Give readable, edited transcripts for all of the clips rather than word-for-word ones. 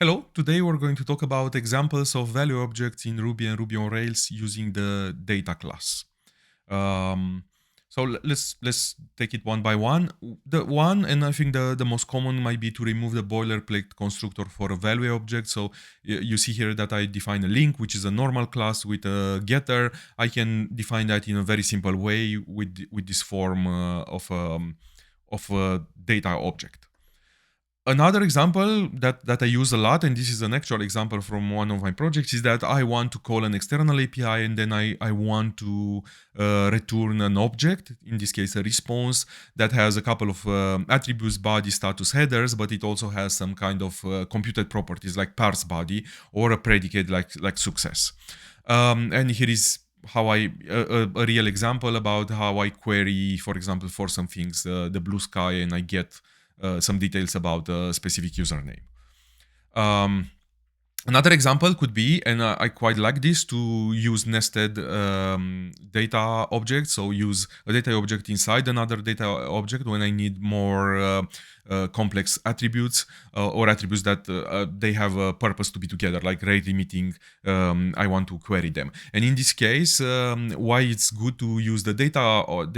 Hello, today we're going to talk about examples of value objects in Ruby and Ruby on Rails using the data class. Um, let's take it one by one. The one, and I think the most common might be to remove the boilerplate constructor for a value object. So you see here that I define a link, which is a normal class with a getter. I can define that in a very simple way with this form of a data object. Another example that I use a lot, and this is an actual example from one of my projects, is that I want to call an external API and then I want to return an object, in this case a response, that has a couple of attributes, body, status, headers, but it also has some kind of computed properties like parse body or a predicate like success. And here is how a real example about how I query, for example, for some things, the blue sky, and I get some details about a specific username. Another example could be, and I quite like this, to use nested data objects. So use a data object inside another data object when I need more complex attributes or attributes that they have a purpose to be together, like rate limiting. I want to query them. And in this case, why it's good to use the data or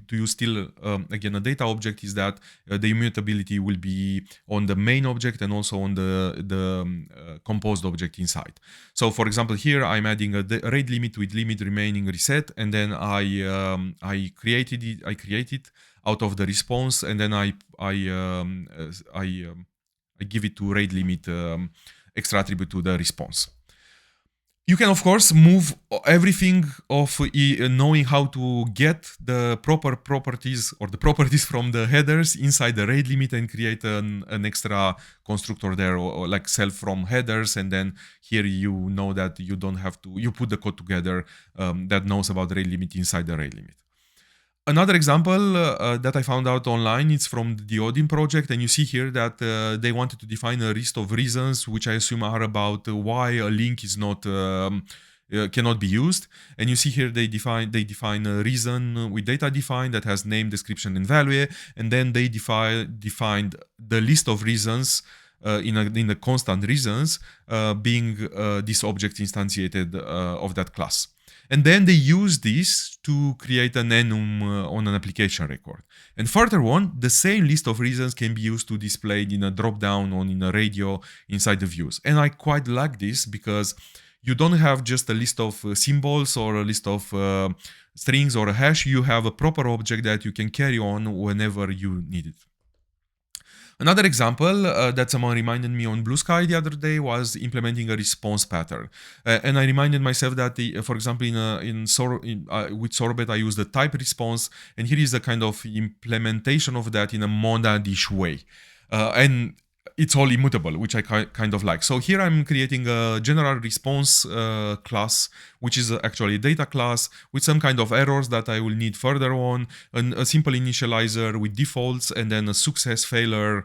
to use still again a data object is that the immutability will be on the main object and also on the composed object inside. So for example, here I'm adding a rate limit with limit remaining reset, and then I created it out of the response, and then I give it to rate limit extra attribute to the response. You can, of course, move everything of knowing how to get the proper properties or the properties from the headers inside the rate limit and create an extra constructor there, or like self from headers. And then here you know that you don't have to, you put the code together that knows about the rate limit inside the rate limit. Another example that I found out online is from the Odin project, and you see here that they wanted to define a list of reasons, which I assume are about why a link is not cannot be used. And you see here they define a reason with data defined that has name, description, and value, and then they defined the list of reasons in the constant reasons being this object instantiated of that class. And then they use this to create an enum on an application record. And further on, the same list of reasons can be used to display in a drop-down or in a radio inside the views. And I quite like this because you don't have just a list of symbols or a list of strings or a hash. You have a proper object that you can carry on whenever you need it. Another example that someone reminded me on Blue Sky the other day was implementing a response pattern. And I reminded myself that, for example, with Sorbet, I use the type response, and here is a kind of implementation of that in a monadish way. And it's all immutable, which I kind of like. So here I'm creating a general response class, which is actually a data class with some kind of errors that I will need further on, and a simple initializer with defaults, and then a success, failure,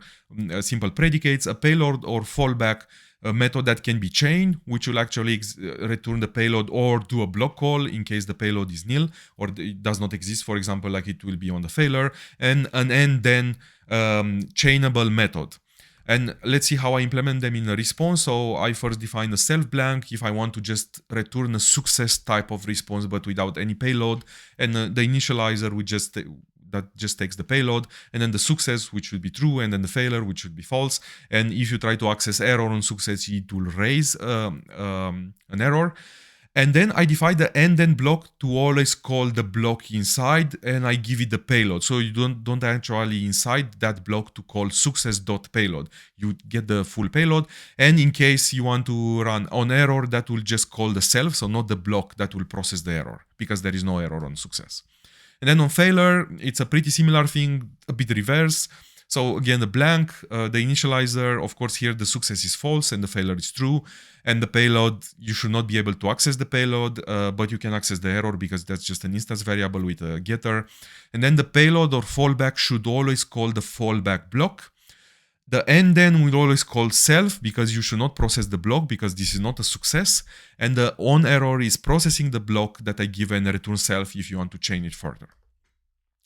simple predicates, a payload or fallback, a method that can be chained, which will actually return the payload or do a block call in case the payload is nil or it does not exist, for example, like it will be on the failure, and an end then chainable method. And let's see how I implement them in a response. So I first define a self blank if I want to just return a success type of response but without any payload, and the initializer that just takes the payload, and then the success, which will be true, and then the failure, which would be false. And if you try to access error on success, it will raise an error. And then I define the end block to always call the block inside, and I give it the payload. So you don't actually inside that block to call success.payload. You get the full payload. And in case you want to run on error, that will just call the self, so not the block that will process the error, because there is no error on success. And then on failure, it's a pretty similar thing, a bit reverse. So again, the blank, the initializer, of course, here the success is false and the failure is true. And the payload, you should not be able to access the payload, but you can access the error because that's just an instance variable with a getter. And then the payload or fallback should always call the fallback block. The end then will always call self because you should not process the block because this is not a success. And the on error is processing the block that I give and return self if you want to chain it further.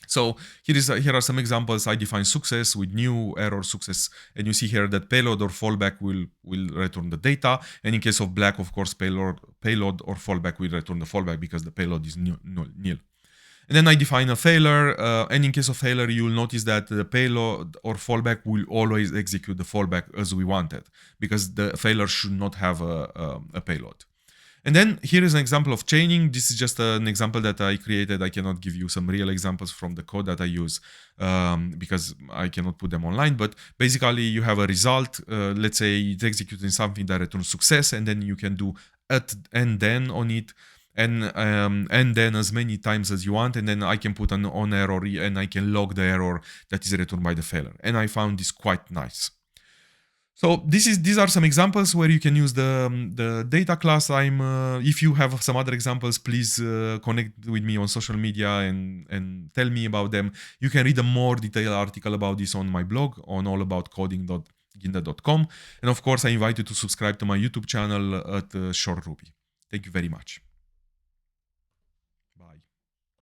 So here are some examples. I define success with new, error, success, and you see here that payload or fallback will return the data. And in case of black, of course, payload or fallback will return the fallback because the payload is nil. And then I define a failure, and in case of failure, you'll notice that the payload or fallback will always execute the fallback as we wanted, because the failure should not have a payload. And then here is an example of chaining. This is just an example that I created. I cannot give you some real examples from the code that I use because I cannot put them online. But basically, you have a result. Let's say it's executing something that returns success, and then you can do and then on it, and then as many times as you want, and then I can put an on error and I can log the error that is returned by the failure. And I found this quite nice. So these are some examples where you can use the data class. If you have some other examples, please connect with me on social media and tell me about them. You can read a more detailed article about this on my blog on allaboutcoding.ginda.com. And of course, I invite you to subscribe to my YouTube channel at Short Ruby. Thank you very much.